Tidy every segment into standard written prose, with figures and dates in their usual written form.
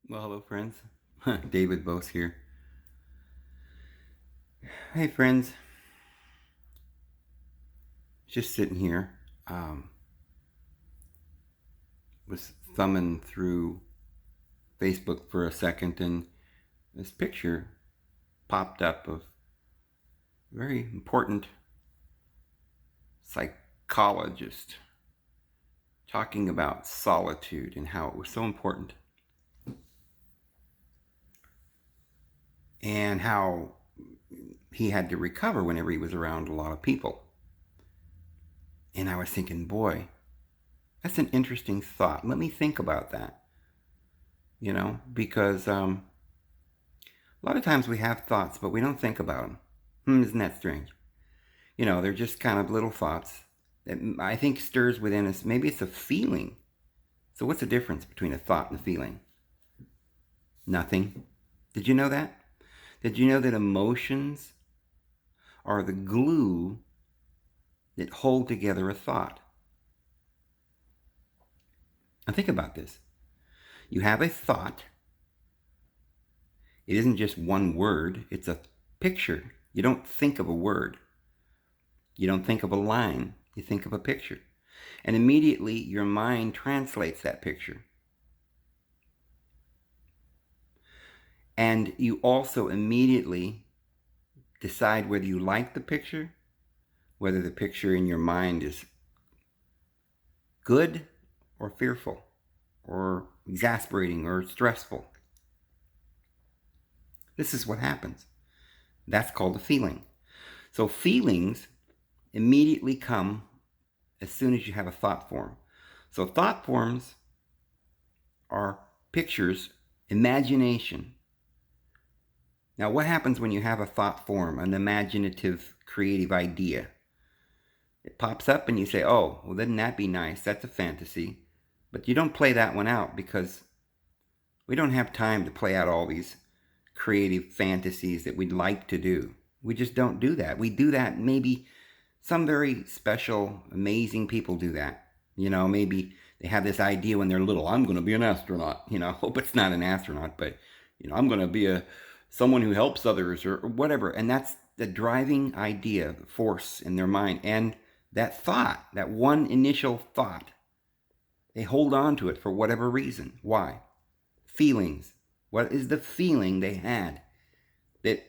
Well, hello, friends. David Bose here. Hey, friends. Just sitting here. Um, was thumbing through Facebook for a second, and this picture popped up of a very important psychologist talking about solitude and how it was so important, and how he had to recover whenever he was around a lot of people. And I was thinking, boy, that's an interesting thought. Let me think about that. Because a lot of times we have thoughts, but we don't think about them. Isn't that strange? They're just kind of little thoughts that I think stirs within us. Maybe it's a feeling. So what's the difference between a thought and a feeling? Nothing. Did you know that? Did you know that emotions are the glue that hold together a thought? Now think about this. You have a thought. It isn't just one word, it's a picture. You don't think of a word. You don't think of a line. You think of a picture. And immediately your mind translates that picture. And you also immediately decide whether you like the picture, whether the picture in your mind is good or fearful or exasperating or stressful. This is what happens. That's called a feeling. So feelings immediately come as soon as you have a thought form. So thought forms are pictures, imagination. Now, what happens when you have a thought form, an imaginative, creative idea? It pops up and you say, oh, well, wouldn't that be nice? That's a fantasy. But you don't play that one out because we don't have time to play out all these creative fantasies that we'd like to do. We just don't do that. We do that, maybe some very special, amazing people do that. Maybe they have this idea when they're little, I'm going to be an astronaut. Hope it's not an astronaut, but, I'm going to be someone who helps others or whatever. And that's the driving idea, the force in their mind. And that thought, that one initial thought, they hold on to it for whatever reason. Why? Feelings. What is the feeling they had that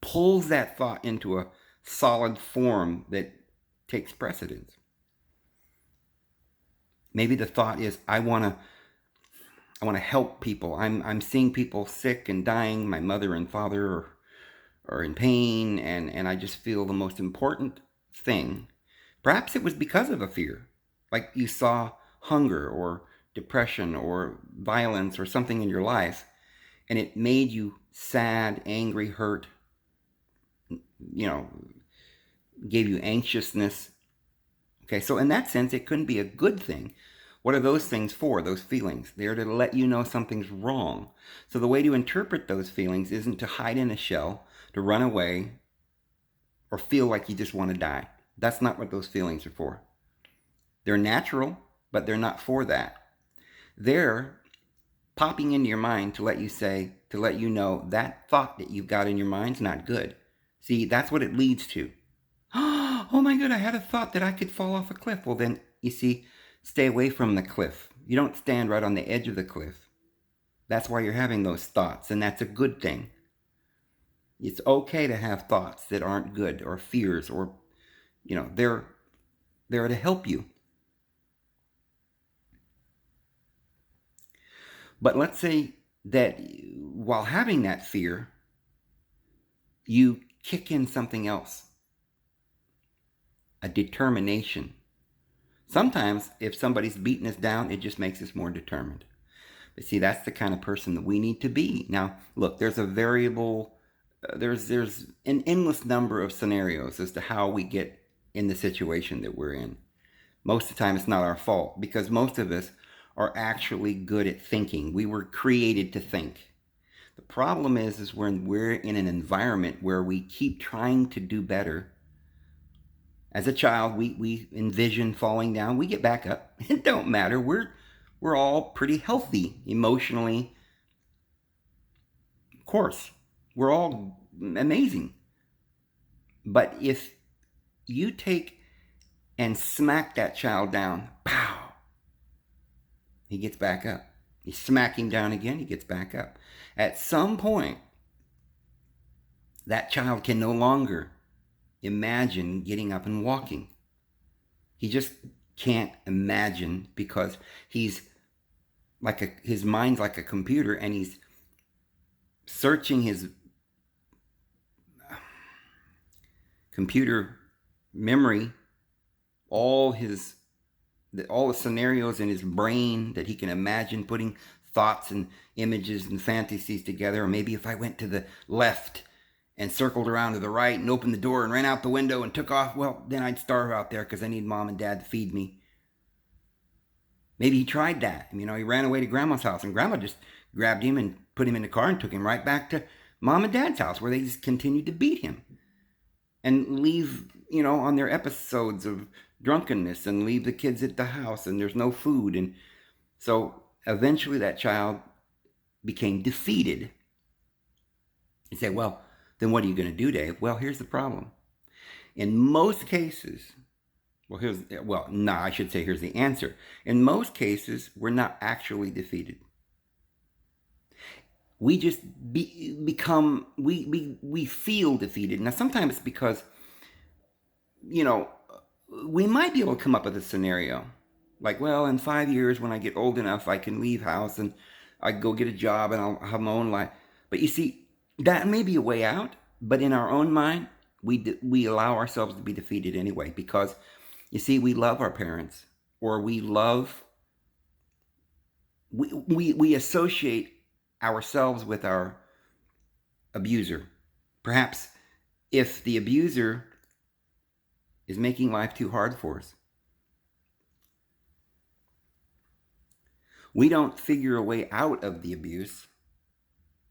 pulls that thought into a solid form that takes precedence? Maybe the thought is, I want to help people. I'm seeing people sick and dying. My mother and father are in pain, and I just feel the most important thing. Perhaps it was because of a fear, like you saw hunger or depression or violence or something in your life, and it made you sad, angry, hurt, gave you anxiousness. Okay, so in that sense, it couldn't be a good thing. What are those things for, those feelings? They're to let you know something's wrong. So the way to interpret those feelings isn't to hide in a shell, to run away, or feel like you just want to die. That's not what those feelings are for. They're natural, but they're not for that. They're popping into your mind to let you know that thought that you've got in your mind's not good. See, that's what it leads to. Oh my God, I had a thought that I could fall off a cliff. Well, then, you see, stay away from the cliff. You don't stand right on the edge of the cliff. That's why you're having those thoughts, and that's a good thing. It's okay to have thoughts that aren't good, or fears, or, they're to help you. But let's say that while having that fear, you kick in something else, a determination. Sometimes if somebody's beating us down, it just makes us more determined. But see, that's the kind of person that we need to be. Now, look, there's a variable, there's an endless number of scenarios as to how we get in the situation that we're in. Most of the time, it's not our fault because most of us are actually good at thinking. We were created to think. The problem is when we're in an environment where we keep trying to do better. As a child, we envision falling down. We get back up. It don't matter. We're we're all pretty healthy emotionally. Of course, we're all amazing. But if you take and smack that child down, pow, he gets back up. You smack him down again, he gets back up. At some point, that child can no longer imagine getting up and walking. He just can't imagine because he's his mind's like a computer, and he's searching his computer memory, all the scenarios in his brain that he can imagine, putting thoughts and images and fantasies together. Or maybe if I went to the left and circled around to the right and opened the door and ran out the window and took off, well, then I'd starve out there because I need mom and dad to feed me. Maybe he tried that. He ran away to grandma's house, and grandma just grabbed him and put him in the car and took him right back to mom and dad's house, where they just continued to beat him and leave, on their episodes of drunkenness, and leave the kids at the house, and there's no food. And so eventually that child became defeated. You say, well, then what are you going to do, Dave? Well, here's the problem. In most cases, here's the answer. In most cases, we're not actually defeated. We just become, we feel defeated. Now, sometimes it's because, we might be able to come up with a scenario. Like, well, in 5 years, when I get old enough, I can leave house and I go get a job and I'll have my own life. But you see, that may be a way out, but in our own mind, we allow ourselves to be defeated anyway, because, you see, we love our parents, or we associate ourselves with our abuser. Perhaps if the abuser is making life too hard for us, we don't figure a way out of the abuse,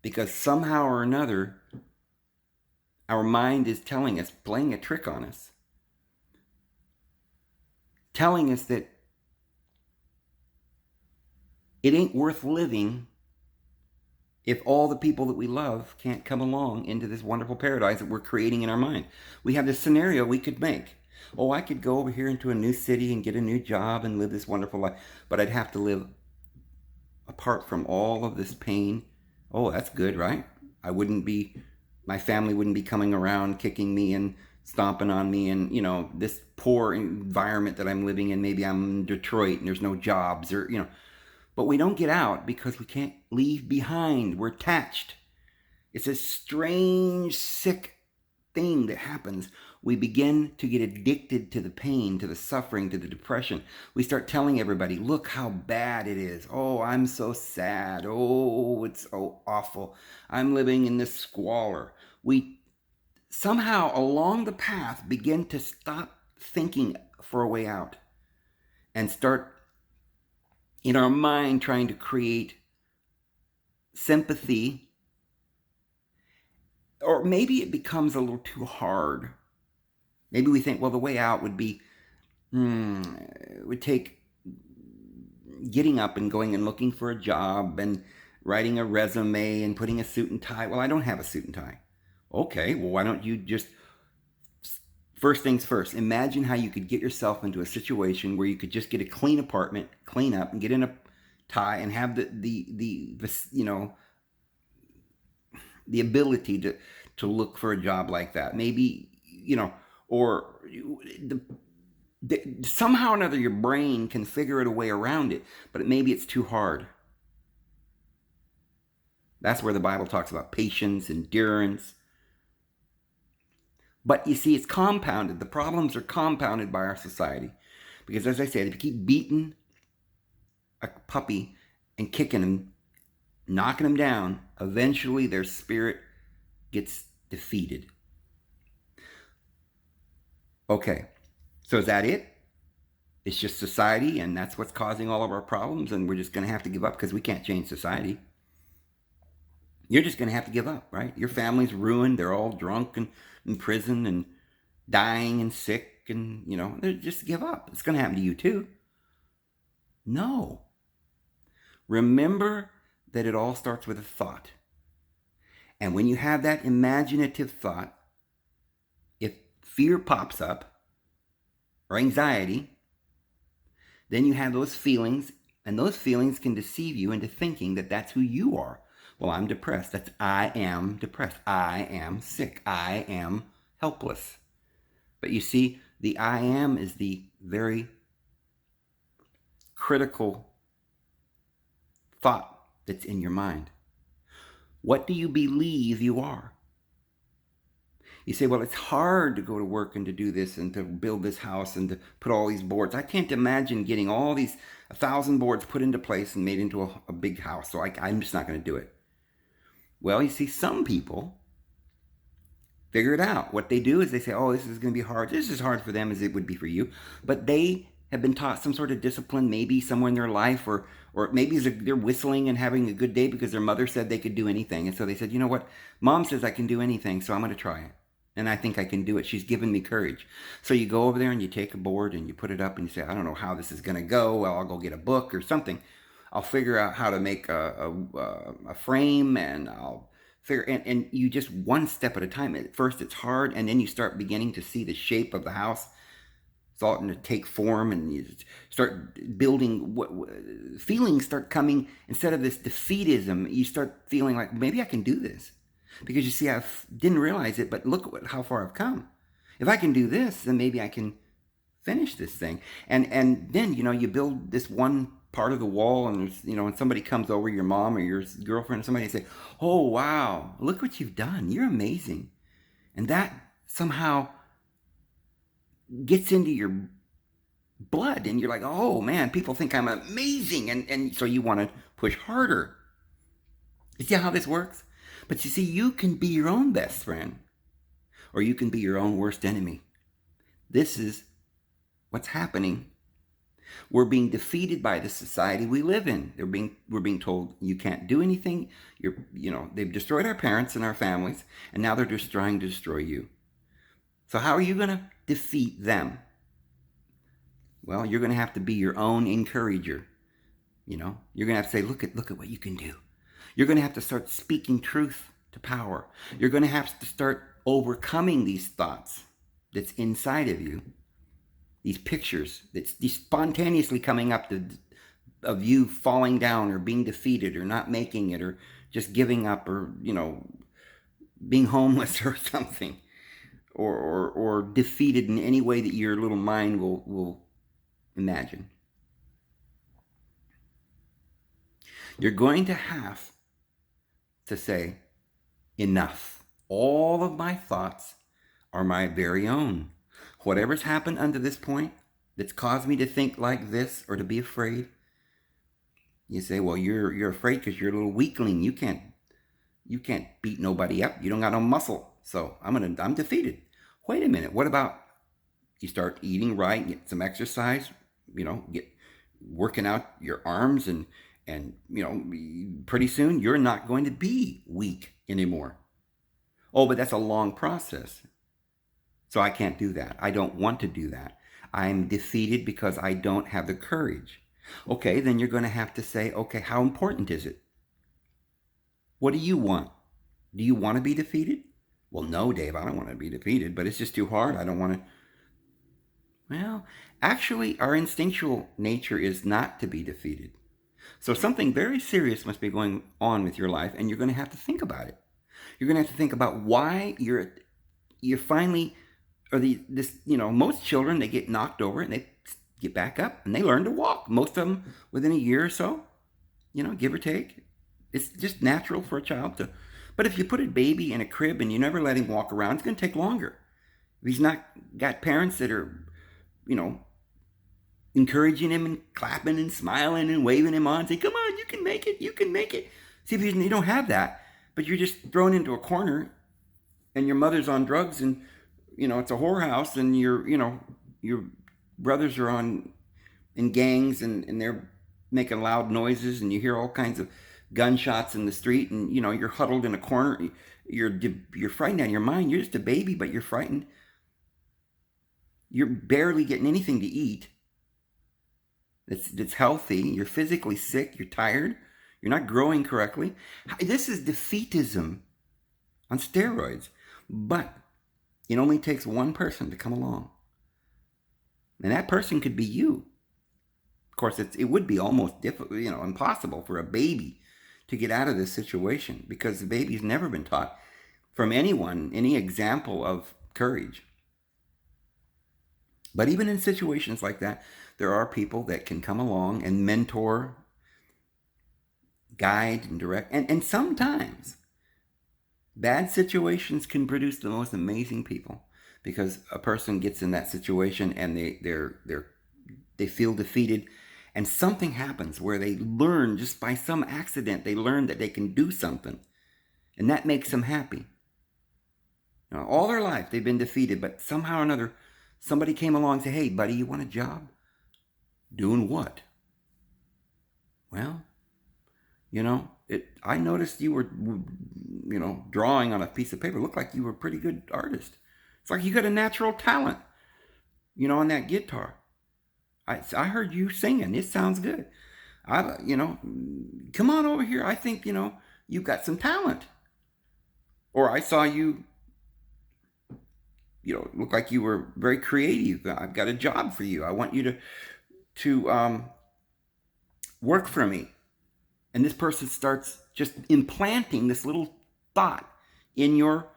because somehow or another, our mind is telling us, playing a trick on us, telling us that it ain't worth living if all the people that we love can't come along into this wonderful paradise that we're creating in our mind. We have this scenario we could make. Oh, I could go over here into a new city and get a new job and live this wonderful life, but I'd have to live apart from all of this pain. Oh, that's good, right? My family wouldn't be coming around kicking me and stomping on me, and this poor environment that I'm living in. Maybe I'm in Detroit and there's no jobs, or but we don't get out because we can't leave behind. We're attached. It's a strange, sick thing that happens. We begin to get addicted to the pain, to the suffering, to the depression. We start telling everybody, look how bad it is. Oh, I'm so sad. Oh, it's so awful. I'm living in this squalor. We somehow along the path begin to stop thinking for a way out and start in our mind trying to create sympathy. Or maybe it becomes a little too hard. Maybe we think, well, the way out would be, it would take getting up and going and looking for a job and writing a resume and putting a suit and tie. Well, I don't have a suit and tie. Okay, well, why don't you just, first things first, imagine how you could get yourself into a situation where you could just get a clean apartment, clean up, and get in a tie and have the ability to look for a job like that. Maybe, or somehow or another your brain can figure out a way around it, but maybe it's too hard. That's where the Bible talks about patience, endurance. But you see, it's compounded. The problems are compounded by our society. Because as I said, if you keep beating a puppy and kicking him, knocking him down, eventually their spirit gets defeated. Okay, so is that it? It's just society, and that's what's causing all of our problems, and we're just going to have to give up because we can't change society. You're just going to have to give up, right? Your family's ruined. They're all drunk and in prison and dying and sick, and, just give up. It's going to happen to you too. No. Remember that it all starts with a thought. And when you have that imaginative thought, if fear pops up or anxiety, then you have those feelings, and those feelings can deceive you into thinking that that's who you are. Well, I'm depressed. That's I am depressed. I am sick. I am helpless. But you see, the I am is the very critical thought that's in your mind. What do you believe you are? You say, well, it's hard to go to work and to do this and to build this house and to put all these boards. I can't imagine getting all these 1,000 boards put into place and made into a big house. So I'm just not going to do it. Well, you see, some people figure it out. What they do is they say, oh, this is going to be hard. This is as hard for them as it would be for you. But they have been taught some sort of discipline, maybe somewhere in their life, or maybe they're whistling and having a good day because their mother said they could do anything. And so they said, you know what? Mom says I can do anything, so I'm going to try it. And I think I can do it. She's given me courage. So you go over there and you take a board and you put it up and you say, I don't know how this is going to go. Well, I'll go get a book or something. I'll figure out how to make a frame, and I'll figure, and you just one step at a time. At first it's hard, and then you start beginning to see the shape of the house starting to take form, and you start building. Feelings start coming. Instead of this defeatism, you start feeling like, maybe I can do this. Because you see, I didn't realize it, but look at how far I've come. If I can do this, then maybe I can finish this thing. And then, you build this one part of the wall, and there's, when somebody comes over, your mom or your girlfriend or somebody, say, oh, wow, look what you've done. You're amazing. And that somehow gets into your blood, and you're like, oh, man, people think I'm amazing. And so you want to push harder. You see how this works? But you see, you can be your own best friend, or you can be your own worst enemy. This is what's happening. We're being defeated by the society we live in. We're being told you can't do anything. They've destroyed our parents and our families, and now they're just trying to destroy you. So how are you going to defeat them? Well, you're going to have to be your own encourager. You're going to have to say, look at what you can do. You're going to have to start speaking truth to power. You're going to have to start overcoming these thoughts that's inside of you, these pictures that's spontaneously coming up of you falling down or being defeated or not making it or just giving up or, being homeless or something, or defeated in any way that your little mind will imagine. You're going to have to say, enough. All of my thoughts are my very own. Whatever's happened unto this point that's caused me to think like this or to be afraid, you say, well, you're afraid because you're a little weakling. You can't beat nobody up. You don't got no muscle. So I'm defeated. Wait a minute. What about you start eating right, get some exercise, get working out your arms, and pretty soon you're not going to be weak anymore. Oh, but that's a long process. So I can't do that. I don't want to do that. I'm defeated because I don't have the courage. Okay, then you're going to have to say, okay, how important is it? What do you want? Do you want to be defeated? Well, no, Dave, I don't want to be defeated, but it's just too hard. I don't want to. Well, actually, our instinctual nature is not to be defeated. So something very serious must be going on with your life, and you're going to have to think about it. You're going to have to think about why you're finally, most children, they get knocked over and they get back up and they learn to walk. Most of them within a year or so, give or take. It's just natural for a child to. But if you put a baby in a crib and you never let him walk around, it's going to take longer. If he's not got parents that are, encouraging him and clapping and smiling and waving him on, say, come on, you can make it, you can make it. See, if you don't have that, but you're just thrown into a corner and your mother's on drugs and, it's a whorehouse, and your brothers are in gangs and they're making loud noises, and you hear all kinds of gunshots in the street, and, you're huddled in a corner. You're frightened out of your mind. You're just a baby, but you're frightened. You're barely getting anything to eat. that's healthy. You're physically sick. You're tired. You're not growing correctly. This is defeatism on steroids. But it only takes one person to come along. And that person could be you. Of course, it would be almost difficult, impossible for a baby to get out of this situation, because the baby's never been taught from anyone any example of courage. But even in situations like that, there are people that can come along and mentor, guide, and direct. And sometimes bad situations can produce the most amazing people, because a person gets in that situation and they feel defeated, and something happens where they learn, just by some accident, they learn that they can do something, and that makes them happy. All their life they've been defeated, but somehow or another somebody came along and said, "Hey buddy, you want a job?" "Doing what?" "Well, I noticed you were, drawing on a piece of paper. Looked like you were a pretty good artist. It's like you got a natural talent, on that guitar. I heard you singing. It sounds good. Come on over here. I think, you've got some talent. Or I saw you, look like you were very creative. I've got a job for you. I want you to work for me." And this person starts just implanting this little thought in your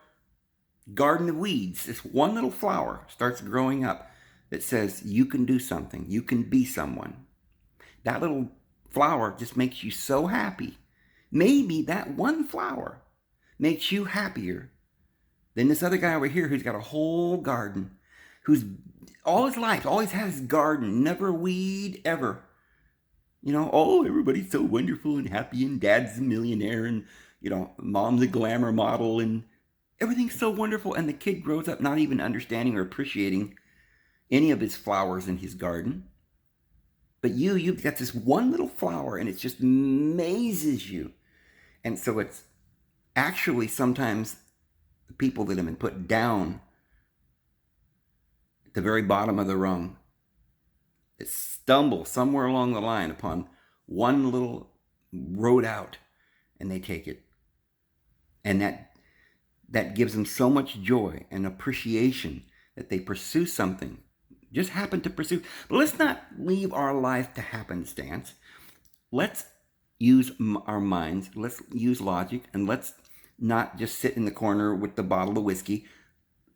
garden of weeds. This one little flower starts growing up that says you can do something, you can be someone. That little flower just makes you so happy. Maybe that one flower makes you happier than this other guy over here who's got a whole garden, who's all his life always had his garden, never a weed ever. Oh, everybody's so wonderful and happy, and dad's a millionaire, and, mom's a glamour model, and everything's so wonderful. And the kid grows up not even understanding or appreciating any of his flowers in his garden. But you've got this one little flower, and it just amazes you. And so it's actually sometimes the people that have been put down at the very bottom of the rung that stumble somewhere along the line upon one little road out, and they take it. And that gives them so much joy and appreciation that they pursue something, just happen to pursue. But let's not leave our life to happenstance. Let's use our minds. Let's use logic, and let's not just sit in the corner with the bottle of whiskey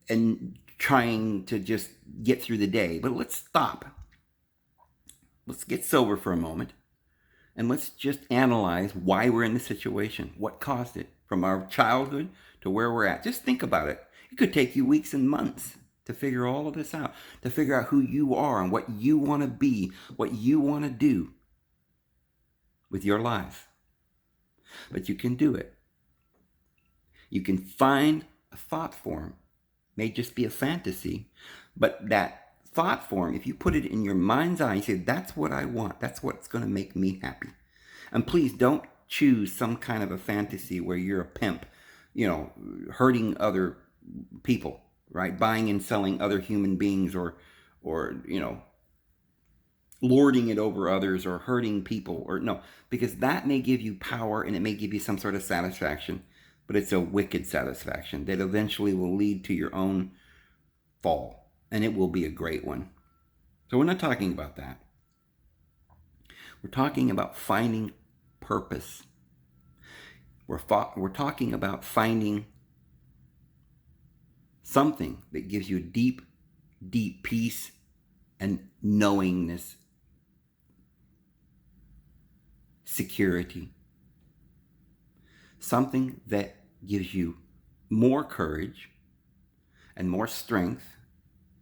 and trying to just get through the day. But let's stop. Let's get sober for a moment, and let's just analyze why we're in the situation, what caused it, from our childhood to where we're at. Just think about it. It could take you weeks and months to figure all of this out, to figure out who you are and what you want to be, what you want to do with your life. But you can do it. You can find a thought form. It may just be a fantasy, but that thought form, if you put it in your mind's eye, you say, "That's what I want. That's what's going to make me happy." And please don't choose some kind of a fantasy where you're a pimp, hurting other people, right? Buying and selling other human beings, or lording it over others, or hurting people, or no, because that may give you power and it may give you some sort of satisfaction, but it's a wicked satisfaction that eventually will lead to your own fall. And it will be a great one. So we're not talking about that. We're talking about finding purpose. We're talking about finding something that gives you deep, deep peace and knowingness, security. Something that gives you more courage and more strength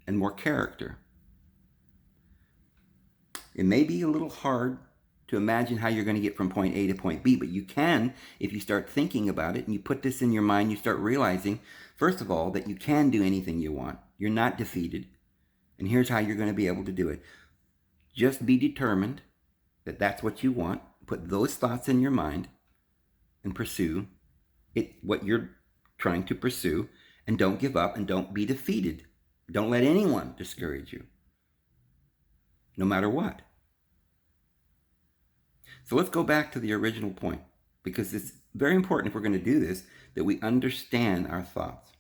and more character. It may be a little hard to imagine how you're going to get from point A to point B, but you can if you start thinking about it and you put this in your mind. You start realizing, first of all, that you can do anything you want. You're not defeated. And here's how you're going to be able to do it. Just be determined that that's what you want. Put those thoughts in your mind and pursue it, what you're trying to pursue, and don't give up and don't be defeated. Don't let anyone discourage you, no matter what. So let's go back to the original point, because it's very important if we're going to do this that we understand our thoughts.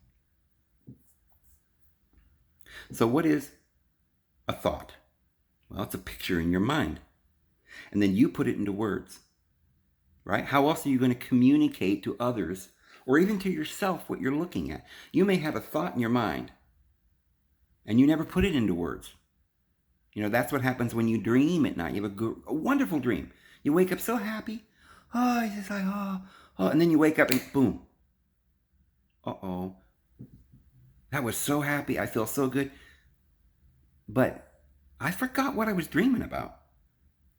So what is a thought? Well, it's a picture in your mind. And then you put it into words, right? How else are you going to communicate to others or even to yourself what you're looking at? You may have a thought in your mind and you never put it into words. You know, that's what happens when you dream at night. You have a wonderful dream. You wake up so happy. Oh, it's just like, oh. And then you wake up and boom. Uh-oh. That was so happy. I feel so good. But I forgot what I was dreaming about.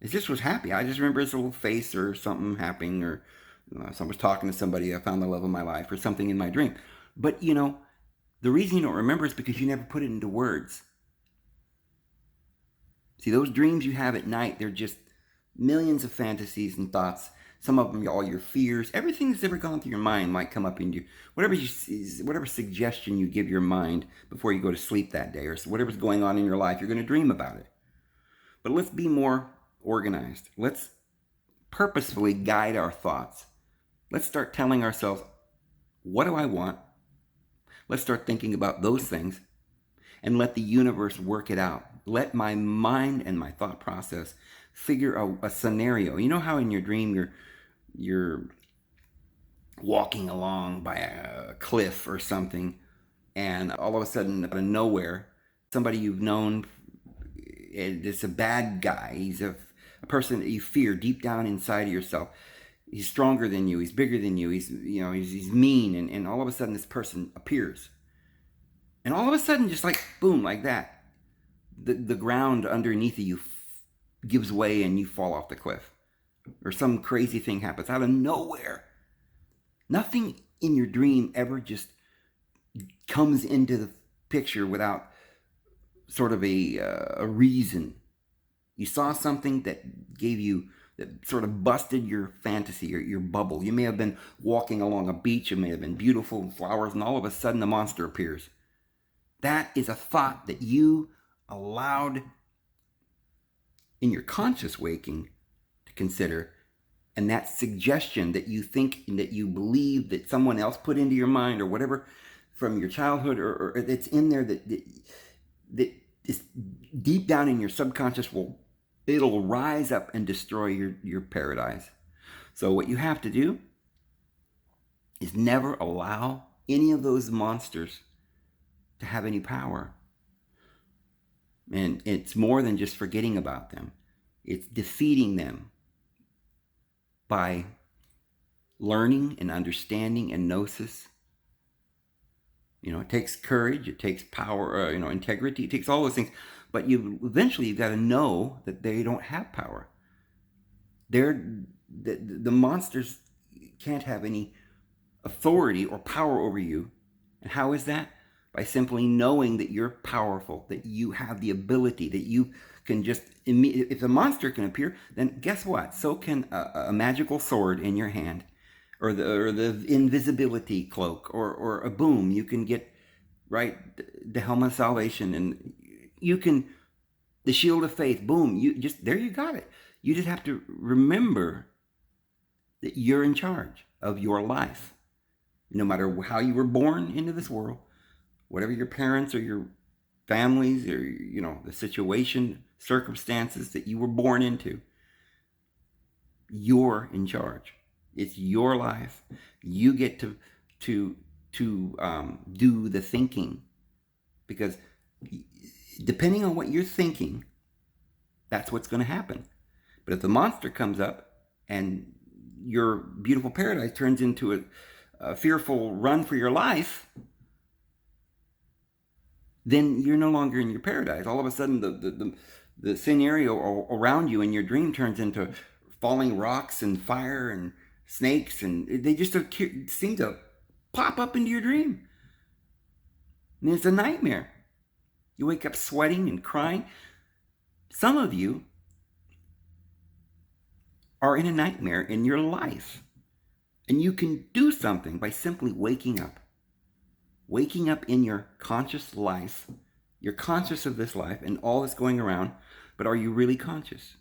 It just was happy. I just remember this little face or something happening, or someone was talking to somebody. I found the love of my life, or something in my dream. But, you know, the reason you don't remember is because you never put it into words. See, those dreams you have at night, they're just millions of fantasies and thoughts. Some of them are all your fears. Everything that's ever gone through your mind might come up into you. Whatever suggestion you give your mind before you go to sleep that day, or whatever's going on in your life, you're going to dream about it. But let's be more organized. Let's purposefully guide our thoughts. Let's start telling ourselves, what do I want? Let's start thinking about those things and let the universe work it out. Let my mind and my thought process figure out a scenario. You know how in your dream you're walking along by a cliff or something, and all of a sudden, out of nowhere, somebody you've known, it's a bad guy. He's a person that you fear deep down inside of yourself. He's stronger than you. He's bigger than you. He's mean, and all of a sudden this person appears, and all of a sudden, just like boom, like that, the ground underneath you gives way and you fall off the cliff, or some crazy thing happens out of nowhere. Nothing in your dream ever just comes into the picture without sort of a reason. You saw something that sort of busted your fantasy or your bubble. You may have been walking along a beach. It may have been beautiful flowers, and all of a sudden a monster appears. That is a thought that you allowed in your conscious waking to consider. And that suggestion that you think and that you believe that someone else put into your mind, or whatever from your childhood, or that's in there that is deep down in your subconscious, it'll rise up and destroy your paradise. So what you have to do is never allow any of those monsters to have any power. And it's more than just forgetting about them. It's defeating them by learning and understanding and gnosis. You know, it takes courage, it takes power, integrity, it takes all those things. But eventually you've got to know that they don't have power. The monsters can't have any authority or power over you. And how is that? By simply knowing that you're powerful, that you have the ability, that you can just, if a monster can appear, then guess what? So can a magical sword in your hand, or the invisibility cloak, or a boom. You can get, right, the helmet of salvation, and you can, the shield of faith, boom, there you got it. You just have to remember that you're in charge of your life. No matter how you were born into this world, whatever your parents or your families or, the situation, circumstances that you were born into, you're in charge. It's your life. You get to do the thinking, because depending on what you're thinking, that's what's going to happen. But if the monster comes up and your beautiful paradise turns into a fearful run for your life, then you're no longer in your paradise. All of a sudden, the scenario around you in your dream turns into falling rocks and fire and snakes, and they just seem to pop up into your dream. And it's a nightmare. You wake up sweating and crying. Some of you are in a nightmare in your life. And you can do something by simply waking up. Waking up in your conscious life. You're conscious of this life and all that's going around, but are you really conscious?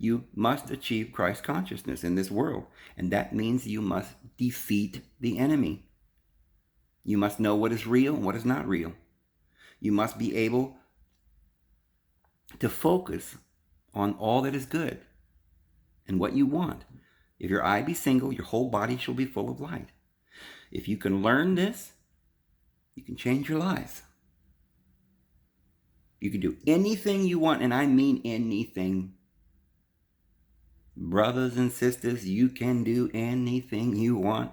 You must achieve Christ consciousness in this world. And that means you must defeat the enemy. You must know what is real and what is not real. You must be able to focus on all that is good and what you want. If your eye be single, your whole body shall be full of light. If you can learn this, you can change your life. You can do anything you want, and I mean anything. Brothers and sisters, you can do anything you want.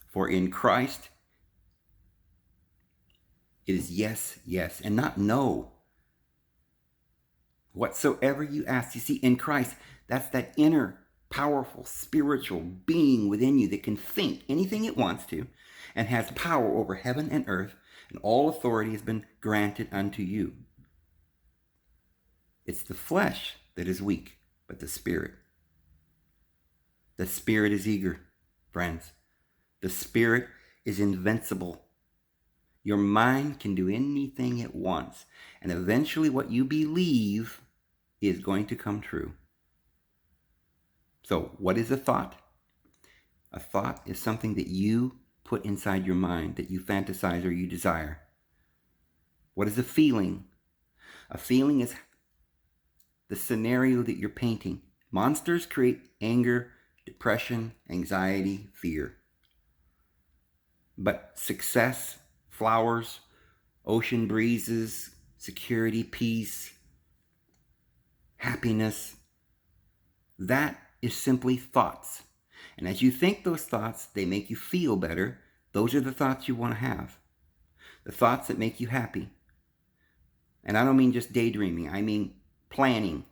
For in Christ, it is yes, yes, and not no. Whatsoever you ask. You see, in Christ, that's that inner, powerful, spiritual being within you that can think anything it wants to and has power over heaven and earth, and all authority has been granted unto you. It's the flesh that is weak, but the spirit. The spirit is eager, friends. The spirit is invincible. Your mind can do anything it wants, and eventually what you believe is going to come true. So, what is a thought? A thought is something that you put inside your mind, that you fantasize or you desire. What is a feeling? A feeling is the scenario that you're painting. Monsters create anger, depression, anxiety, fear. But success, flowers, ocean breezes, security, peace, happiness, that is simply thoughts. And as you think those thoughts, they make you feel better. Those are the thoughts you want to have. The thoughts that make you happy. And I don't mean just daydreaming. I mean planning,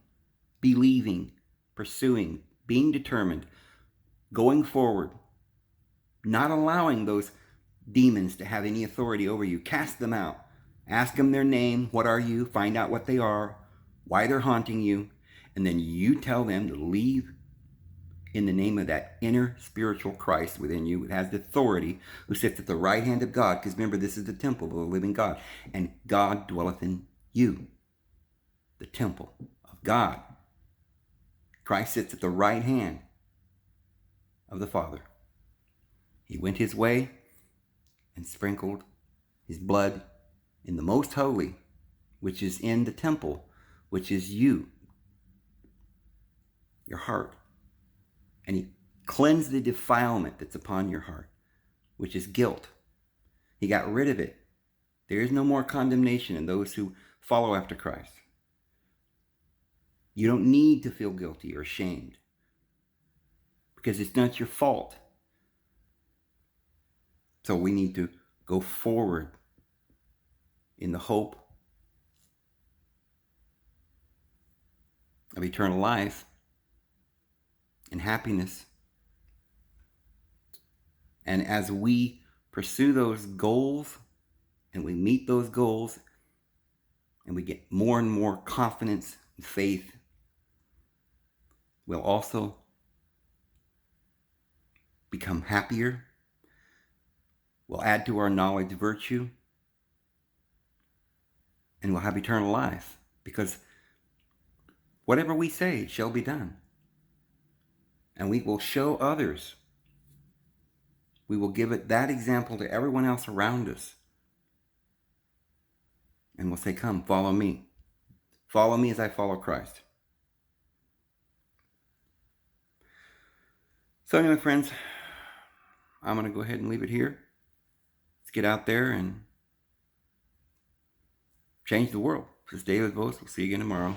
believing, pursuing, being determined, going forward, not allowing those demons to have any authority over you. Cast them out. Ask them their name. What are you? Find out what they are, why they're haunting you, and then you tell them to leave in the name of that inner spiritual Christ within you, who has the authority, who sits at the right hand of God. Because remember, this is the temple of the living God, and God dwelleth in you, the temple of God. Christ sits at the right hand of the Father. He went his way and sprinkled his blood in the most holy, which is in the temple, which is you, your heart. And he cleansed the defilement that's upon your heart, which is guilt. He got rid of it. There is no more condemnation in those who follow after Christ. You don't need to feel guilty or ashamed, because it's not your fault. So we need to go forward in the hope of eternal life and happiness. And as we pursue those goals and we meet those goals and we get more and more confidence and faith, we'll also become happier. We'll add to our knowledge virtue, and we'll have eternal life, because whatever we say shall be done. And we will show others. We will give it that example to everyone else around us. And we'll say, come, follow me. Follow me as I follow Christ. So anyway, friends, I'm going to go ahead and leave it here. Let's get out there and change the world. This is David Vos. We'll see you again tomorrow.